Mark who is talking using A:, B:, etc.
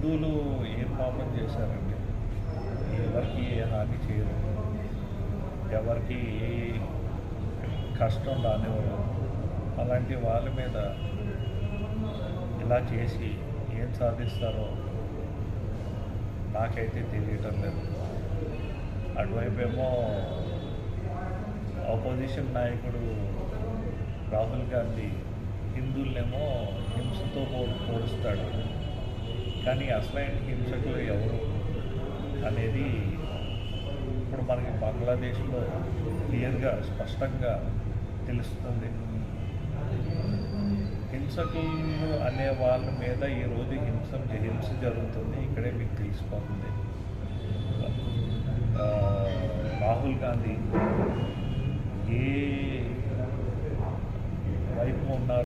A: హిందువులు ఏం పాపం చేశారండి? ఎవరికి ఏ హాని చేయరు, ఎవరికి ఏ కష్టం రానివ్వరు. అలాంటి వాళ్ళ మీద ఇలా చేసి ఏం సాధిస్తారో నాకైతే తెలియటం లేదు. అటువైపేమో ఆపోజిషన్ నాయకుడు రాహుల్ గాంధీ హిందువులనేమో హింసతో పోలుస్తాడు. కానీ అసలైన హింసకులు ఎవరు అనేది ఇప్పుడు మనకి బంగ్లాదేశ్లో క్లియర్గా స్పష్టంగా తెలుస్తుంది. హింసకులు అనే వాళ్ళ మీద ఈరోజు హింస జరుగుతుంది. ఇక్కడే మీకు తెలిసిపోతుంది. రాహుల్ గాంధీ ఏ వైపు ఉన్నారు